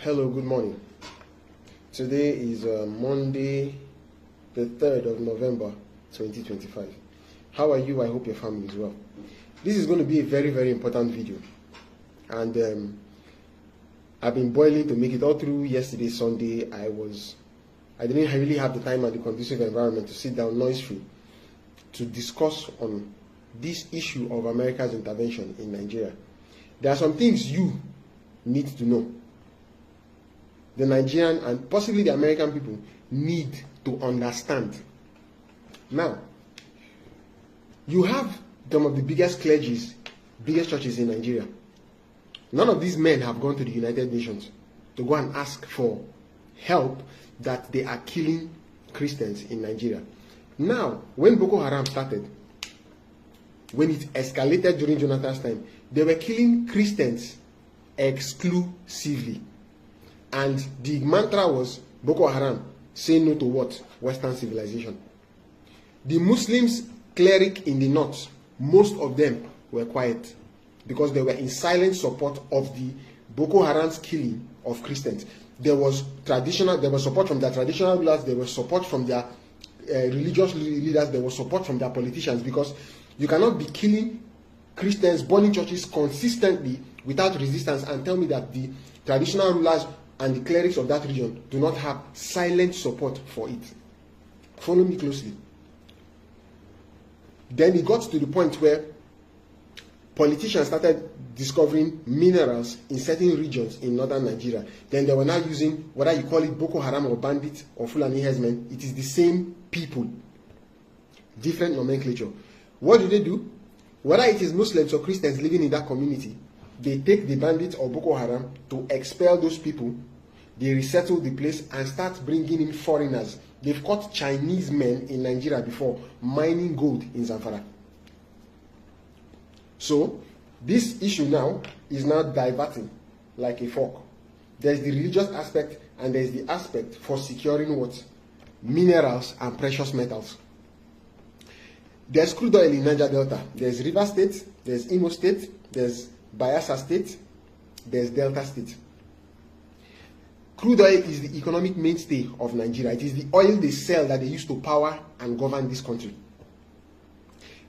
Hello, good morning. Today is Monday, the 3rd of November, 2025. How are you? I hope your family is well. This is going to be a very, very important video. And I've been boiling to make it all through yesterday, Sunday. I didn't really have the time and the conducive environment to sit down noise-free to discuss on this issue of America's intervention in Nigeria. There are some things you need to know. The Nigerian and possibly the American people need to understand. Now, you have some of the biggest clergies, biggest churches in Nigeria. None of these men have gone to the United Nations to go and ask for help that they are killing Christians in Nigeria. Now, when Boko Haram started, when it escalated during Jonathan's time, they were killing Christians exclusively. And the mantra was Boko Haram, say no to what? Western civilization. The Muslims cleric in the north, most of them were quiet because they were in silent support of the Boko Haram's killing of Christians. There was support from their traditional rulers, there was support from their religious leaders, there was support from their politicians, because you cannot be killing Christians, burning churches consistently without resistance and tell me that the traditional rulers and the clerics of that region do not have silent support for it. Follow me closely. Then it got to the point where politicians started discovering minerals in certain regions in northern Nigeria. Then they were now using, whether you call it Boko Haram or bandits or Fulani herdsmen, it is the same people. Different nomenclature. What do? Whether it is Muslims or Christians living in that community, they take the bandits or Boko Haram to expel those people. They resettle the place and start bringing in foreigners. They've caught Chinese men in Nigeria before mining gold in Zamfara. So, this issue now is now diverting like a fork. There's the religious aspect and there's the aspect for securing what? Minerals and precious metals. There's crude oil in Niger Delta. There's River State, there's Imo State, there's Bayelsa State, there's Delta State. Crude oil is the economic mainstay of Nigeria. It is the oil they sell that they use to power and govern this country.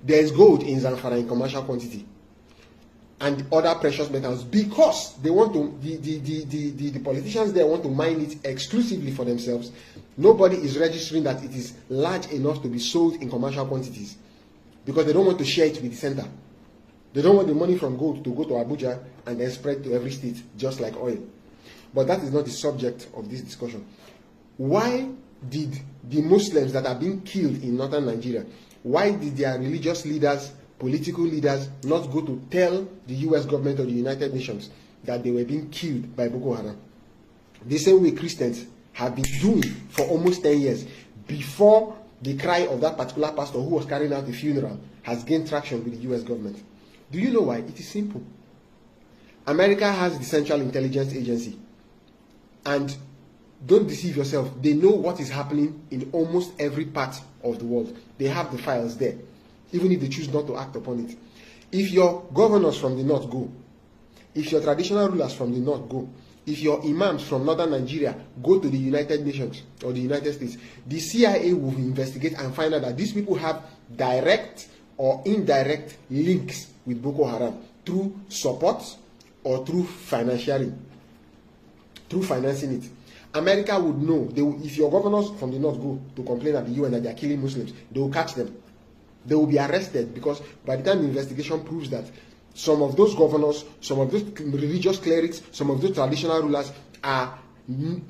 There is gold in Zamfara in commercial quantity, and other precious metals, because they want to. The politicians there want to mine it exclusively for themselves. Nobody is registering that it is large enough to be sold in commercial quantities, because they don't want to share it with the center. They don't want the money from gold to go to Abuja and then spread to every state, just like oil. But that is not the subject of this discussion. Why did the Muslims that are being killed in northern Nigeria, why did their religious leaders, political leaders, not go to tell the US government or the United Nations that they were being killed by Boko Haram? The same way Christians have been doing for almost 10 years, before the cry of that particular pastor who was carrying out the funeral has gained traction with the US government. Do you know why? It is simple. America has the Central Intelligence Agency. And don't deceive yourself. They know what is happening in almost every part of the world. They have the files there, even if they choose not to act upon it. If your governors from the north go, if your traditional rulers from the north go, if your imams from northern Nigeria go to the United Nations or the United States, the CIA will investigate and find out that these people have direct or indirect links with Boko Haram through support or through financiering, through financing it. America would know. If your governors from the north go to complain at the UN that they are killing Muslims, they will catch them. They will be arrested, because by the time the investigation proves that some of those governors, some of those religious clerics, some of those traditional rulers are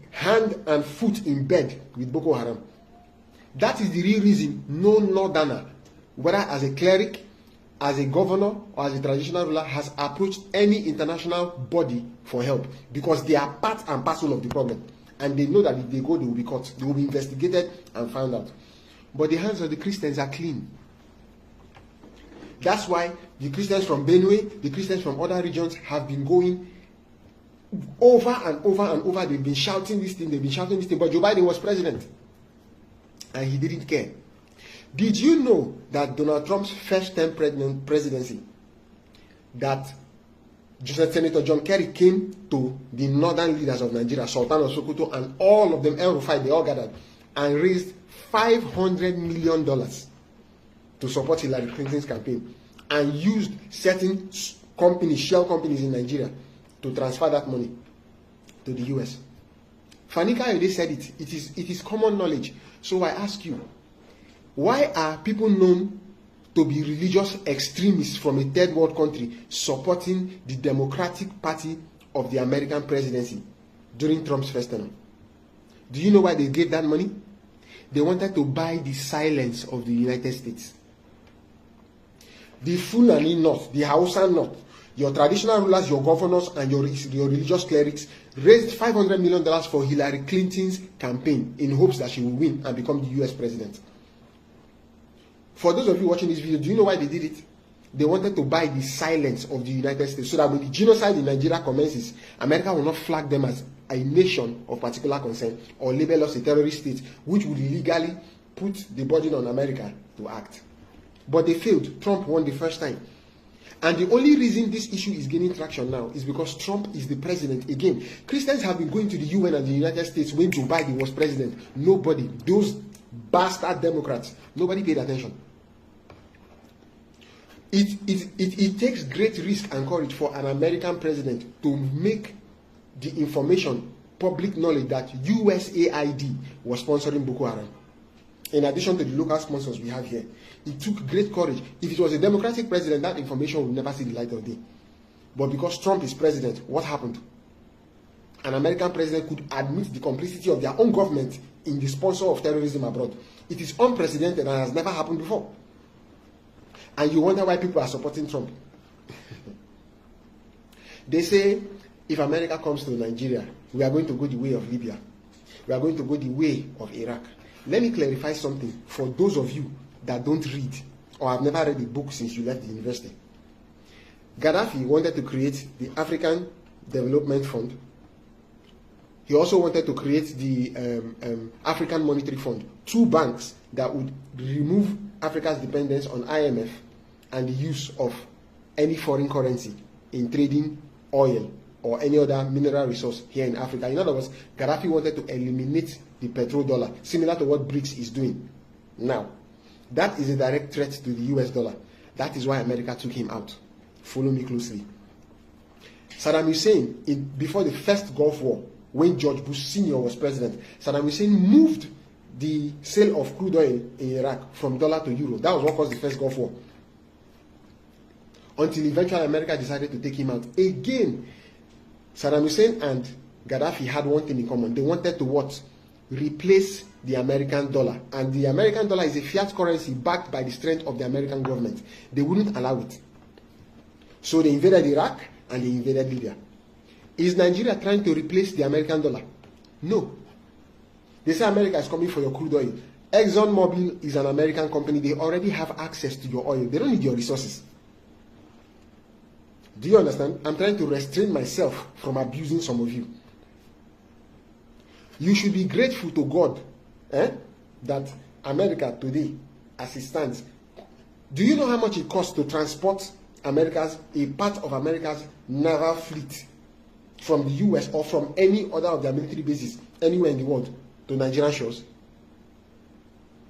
hand and foot in bed with Boko Haram. That is the real reason no northerner, whether as a cleric, as a governor, or as a traditional ruler, has approached any international body for help, because they are part and parcel of the problem. And they know that if they go, they will be caught. They will be investigated and found out. But the hands of the Christians are clean. That's why the Christians from Benue, the Christians from other regions have been going over and over and over. They've been shouting this thing, but Joe Biden was president. And he didn't care. Did you know that Donald Trump's first term presidency, that Senator John Kerry came to the northern leaders of Nigeria, Sultan of Sokoto, and all of them, El-Rufai, they all gathered and raised $500 million to support Hillary Clinton's campaign, and used certain companies, shell companies in Nigeria, to transfer that money to the US. Fani Kayode said it. It is common knowledge. So I ask you, why are people known to be religious extremists from a third world country supporting the Democratic Party of the American presidency during Trump's first term? Do you know why they gave that money? They wanted to buy the silence of the United States. The Fulani North, the Hausa North, your traditional rulers, your governors, and your religious clerics raised $500 million for Hillary Clinton's campaign in hopes that she will win and become the US president. For those of you watching this video, do you know why they did it? They wanted to buy the silence of the United States so that when the genocide in Nigeria commences, America will not flag them as a nation of particular concern or label us a terrorist state, which would illegally put the burden on America to act. But they failed. Trump won the first time. And the only reason this issue is gaining traction now is because Trump is the president again. Christians have been going to the UN and the United States when Joe Biden was president. Nobody, those bastard Democrats, nobody paid attention. It takes great risk and courage for an American president to make the information public knowledge that USAID was sponsoring Boko Haram. In addition to the local sponsors we have here, it took great courage. If it was a Democratic president, that information would never see the light of day. But because Trump is president, what happened? An American president could admit the complicity of their own government in the sponsor of terrorism abroad. It is unprecedented and has never happened before. And you wonder why people are supporting Trump. They say, if America comes to Nigeria, we are going to go the way of Libya. We are going to go the way of Iraq. Let me clarify something for those of you that don't read or have never read a book since you left the university. Gaddafi wanted to create the African Development Fund. He also wanted to create the African Monetary Fund, two banks that would remove Africa's dependence on IMF and the use of any foreign currency in trading oil or any other mineral resource here in Africa. In other words, Gaddafi wanted to eliminate the petrodollar, similar to what BRICS is doing now. That is a direct threat to the US dollar. That is why America took him out. Follow me closely. Saddam Hussein, before the first Gulf War, when George Bush Sr. was president, Saddam Hussein moved the sale of crude oil in Iraq from dollar to euro. That was what caused the first Gulf War. Until eventually America decided to take him out. Again, Saddam Hussein and Gaddafi had one thing in common. They wanted to what? Replace the American dollar. And the American dollar is a fiat currency backed by the strength of the American government. They wouldn't allow it. So they invaded Iraq and they invaded Libya. Is Nigeria trying to replace the American dollar? No. They say America is coming for your crude oil. ExxonMobil is an American company. They already have access to your oil. They don't need your resources. Do you understand? I'm trying to restrain myself from abusing some of you. You should be grateful to God that America today, as it stands, do you know how much it costs to transport a part of America's naval fleet from the US or from any other of their military bases anywhere in the world to Nigerian shores?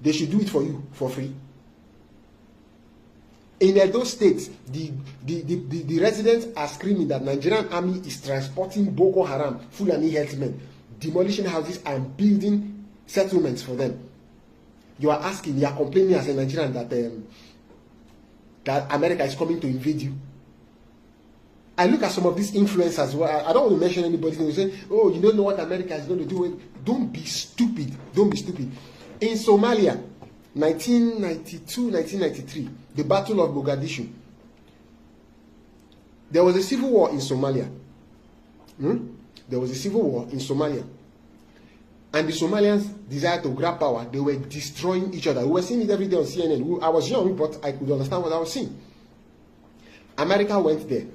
They should do it for you for free. In Edo State, the residents are screaming that Nigerian army is transporting Boko Haram, Fulani herdsmen, demolishing houses and building settlements for them. You are asking, you are complaining as a Nigerian that America is coming to invade you. I look at some of these influencers. Well, I don't want to mention anybody's name. Say, oh, you don't know what America is going to do. Don't be stupid. Don't be stupid. In Somalia, 1992, 1993, the Battle of Mogadishu. There was a civil war in Somalia. There was a civil war in Somalia. And the Somalians desired to grab power. They were destroying each other. We were seeing it every day on CNN. I was young, but I could understand what I was seeing. America went there.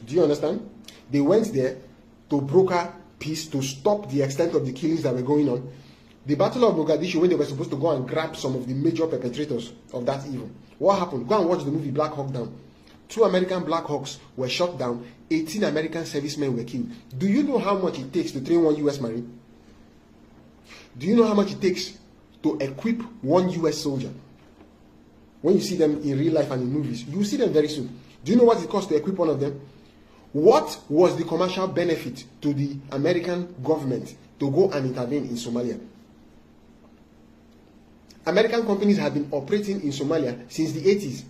Do you understand? They went there to broker peace, to stop the extent of the killings that were going on. The Battle of Mogadishu, when they were supposed to go and grab some of the major perpetrators of that evil, what happened? Go and watch the movie Black Hawk Down. 2 American Black Hawks were shot down, 18 American servicemen were killed. Do you know how much it takes to train 1 US Marine? Do you know how much it takes to equip 1 US soldier? When you see them in real life and in movies, you will see them very soon. Do you know what it costs to equip one of them? What was the commercial benefit to the American government to go and intervene in Somalia? American companies have been operating in Somalia since the 80s.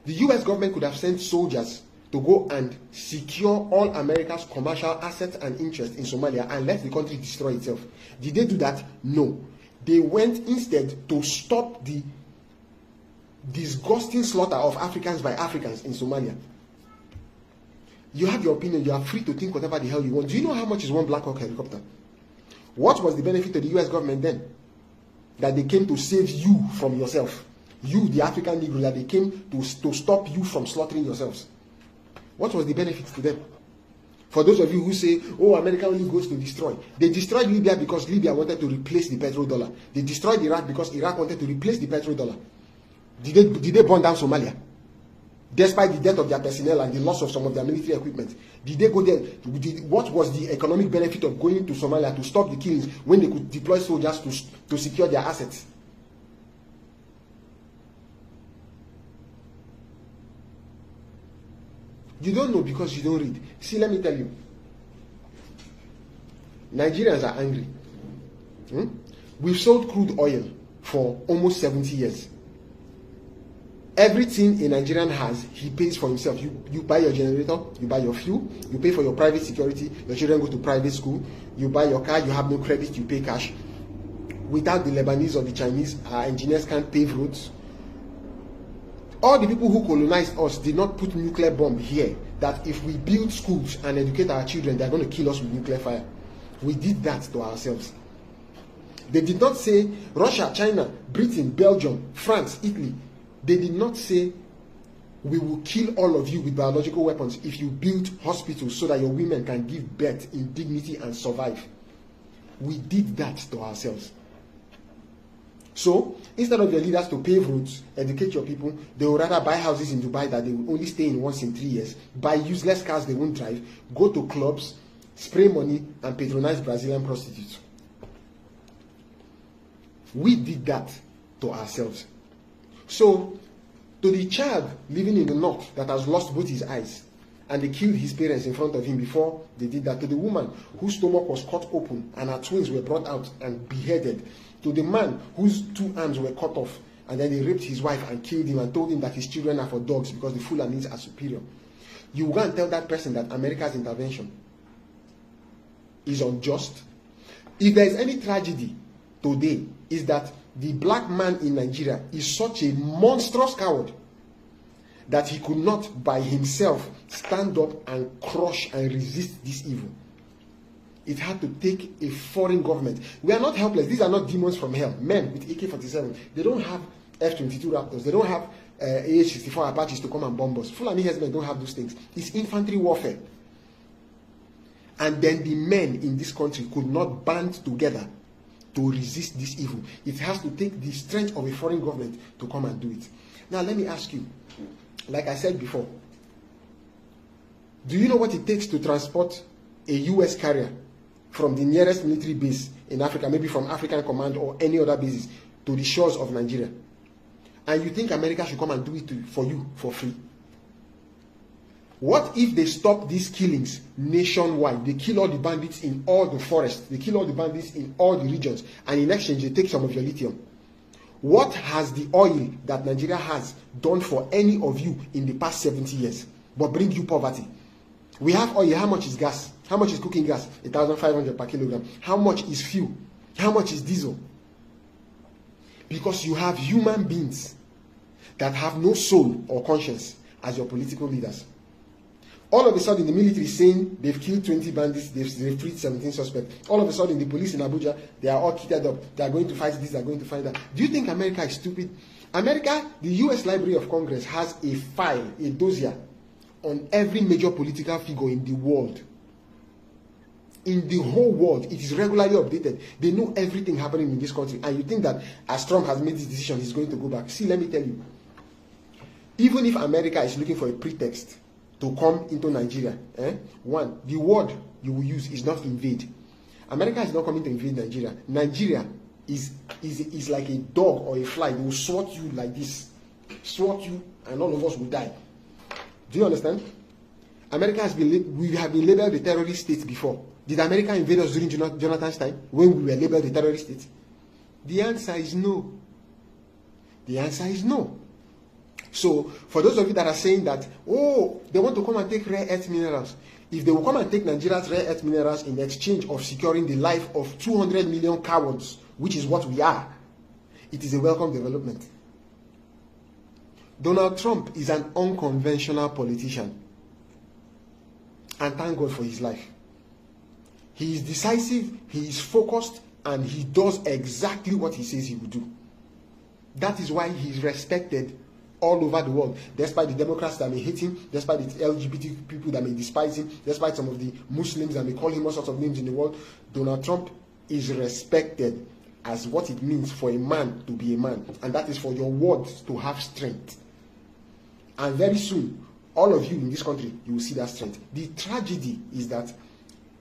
The US government could have sent soldiers to go and secure all America's commercial assets and interests in Somalia and let the country destroy itself. Did they do that? No. They went instead to stop the disgusting slaughter of Africans by Africans in Somalia. You have your opinion, you are free to think whatever the hell you want. Do you know how much is 1 Black Hawk helicopter? What was the benefit to the US government then? That they came to save you from yourself. You, the African Negro, that they came to stop you from slaughtering yourselves. What was the benefit to them? For those of you who say, oh, America only goes to destroy. They destroyed Libya because Libya wanted to replace the petrodollar. They destroyed Iraq because Iraq wanted to replace the petrodollar. Did they burn down Somalia? Despite the death of their personnel and the loss of some of their military equipment, did they go there? What was the economic benefit of going to Somalia to stop the killings when they could deploy soldiers to secure their assets? You don't know because you don't read. See, let me tell you. Nigerians are angry. We've sold crude oil for almost 70 years. Everything a Nigerian has, he pays for himself. You buy your generator, you buy your fuel, you pay for your private security, your children go to private school, you buy your car, you have no credit, you pay cash. Without the Lebanese or the Chinese, our engineers can't pave roads. All the people who colonized us did not put nuclear bomb here, that if we build schools and educate our children, they're going to kill us with nuclear fire. We did that to ourselves. They did not say Russia, China, Britain, Belgium, France, Italy. They did not say we will kill all of you with biological weapons if you build hospitals so that your women can give birth in dignity and survive. We did that to ourselves. So, instead of your leaders to pave roads, educate your people, they will rather buy houses in Dubai that they will only stay in once in 3 years, buy useless cars they won't drive, go to clubs, spray money, and patronize Brazilian prostitutes. We did that to ourselves. So, to the child living in the north that has lost both his eyes, and they killed his parents in front of him before they did that, to the woman whose stomach was cut open and her twins were brought out and beheaded, to the man whose 2 arms were cut off and then they raped his wife and killed him and told him that his children are for dogs because the Fulanis are superior. You go and tell that person that America's intervention is unjust. If there is any tragedy today, is that the black man in Nigeria is such a monstrous coward that he could not by himself stand up and crush and resist this evil. It had to take a foreign government. We are not helpless. These are not demons from hell. Men with AK-47. They don't have F-22 Raptors. They don't have AH-64 Apaches to come and bomb us. Fulani herdsmen don't have those things. It's infantry warfare. And then the men in this country could not band together to resist this evil. It has to take the strength of a foreign government to come and do it. Now let me ask you, like I said before, do you know what it takes to transport a US carrier from the nearest military base in Africa, maybe from African Command or any other bases, to the shores of Nigeria? And you think America should come and do it for you for free? What if they stop these killings nationwide? They kill all the bandits in all the forests, they kill all the bandits in all the regions, and in exchange they take some of your lithium. What has the oil that Nigeria has done for any of you in the past 70 years but bring you poverty? We have oil. How much is gas? How much is cooking gas? 1,500 per kilogram. How much is fuel? How much is diesel? Because you have human beings that have no soul or conscience as your political leaders. All of a sudden, the military is saying they've killed 20 bandits, they've freed 17 suspects. All of a sudden, the police in Abuja, they are all kitted up. They are going to fight this, they are going to fight that. Do you think America is stupid? America, the US Library of Congress has a file, a dossier, on every major political figure in the world. In the whole world, it is regularly updated. They know everything happening in this country. And you think that as Trump has made this decision, he's going to go back. See, let me tell you. Even if America is looking for a pretext to come into Nigeria, one, the word you will use is not invade. America is not coming to invade Nigeria. Nigeria is like a dog or a fly. They will swat you like this. Swat you, and all of us will die. Do you understand? America we have been labeled a terrorist state before. Did America invade us during Jonathan's time when we were labeled a terrorist state? The answer is no. The answer is no. So, for those of you that are saying that, oh, they want to come and take rare earth minerals, if they will come and take Nigeria's rare earth minerals in exchange of securing the life of 200 million cowards, which is what we are, it is a welcome development. Donald Trump is an unconventional politician. And thank God for his life. He is decisive, he is focused, and he does exactly what he says he will do. That is why he is respected all over the world, despite the Democrats that may hate him, despite the LGBT people that may despise him, despite some of the Muslims that may call him all sorts of names in the world. Donald Trump is respected as what it means for a man to be a man, and that is for your words to have strength. And very soon, all of you in this country, you will see that strength. The tragedy is that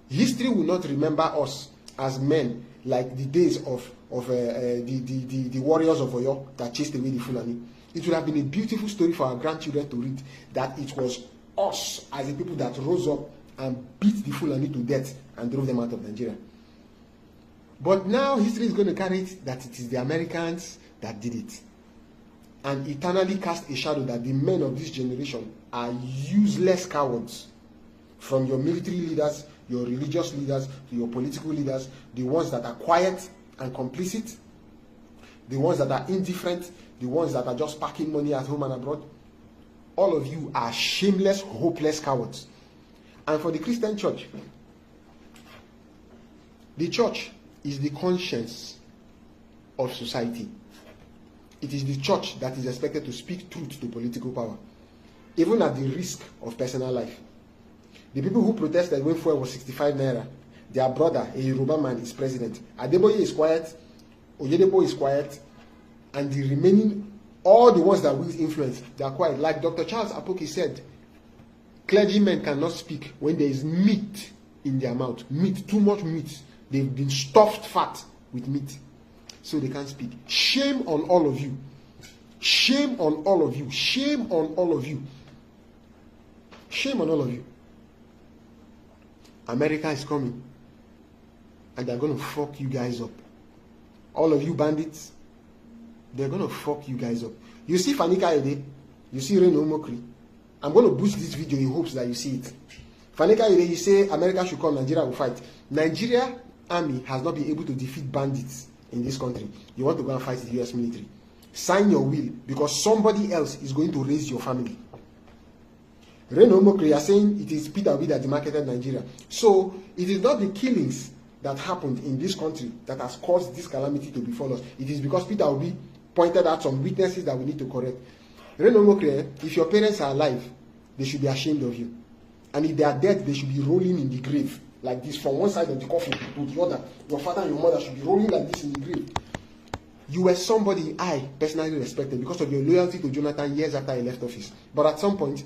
history will not remember us as men like the days of the warriors of Oyo that chased away the Fulani. It would have been a beautiful story for our grandchildren to read, that it was us as the people that rose up and beat the Fulani to death and drove them out of Nigeria. But now history is going to carry it that it is the Americans that did it, and eternally cast a shadow that the men of this generation are useless cowards. From your military leaders, your religious leaders, to your political leaders, the ones that are quiet and complicit, the ones that are indifferent, the ones that are just packing money at home and abroad. All of you are shameless, hopeless cowards. And for the Christian church, the church is the conscience of society. It is the church that is expected to speak truth to political power, even at the risk of personal life. The people who protested when fuel was 65 naira, their brother, a Yoruba man, is president. Adeboye is quiet, Oyedepo is quiet, and the remaining, all the ones that wield influence, they are quiet. Like Dr. Charles Apoki said, clergymen cannot speak when there is meat in their mouth. Meat, too much meat. They've been stuffed fat with meat, so they can't speak. Shame on all of you. Shame on all of you. Shame on all of you. Shame on all of you. America is coming, and they're going to fuck you guys up. All of you bandits, they're going to fuck you guys up. You see Fani Kayode, you see Reno Omokri. I'm going to boost this video in hopes that you see it. Fani Kayode, you say America should come, Nigeria will fight. Nigeria army has not been able to defeat bandits in this country. You want to go and fight the US military. Sign your will, because somebody else is going to raise your family. Reno Omokri are saying it is Peter Obi that demarketed Nigeria. So it is not the killings that happened in this country that has caused this calamity to befall us. It is because Peter Obi pointed out some weaknesses that we need to correct. Reno Omokri, if your parents are alive, they should be ashamed of you. And if they are dead, they should be rolling in the grave like this, from one side of the coffin to the other. Your father and your mother should be rolling like this in the grave. You were somebody I personally respected because of your loyalty to Jonathan years after he left office. But at some point,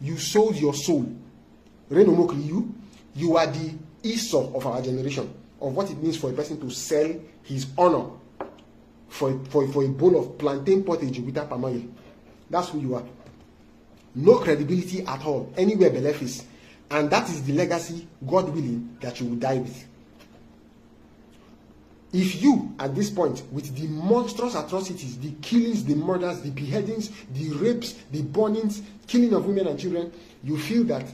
you sold your soul. Reno Omokri, you are the Esau of our generation, of what it means for a person to sell his honor for a bowl of plantain pottage without palm oil. That's who you are. No credibility at all, anywhere belief is. And that is the legacy, God willing, that you will die with. If you, at this point, with the monstrous atrocities, the killings, the murders, the beheadings, the rapes, the burnings, killing of women and children, you feel that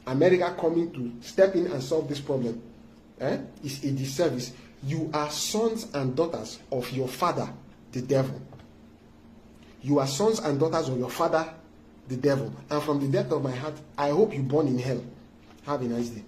America coming to step in and solve this problem is a disservice. You are sons and daughters of your father, the devil. You are sons and daughters of your father, the devil. And from the depth of my heart, I hope you burn in hell. Have a nice day.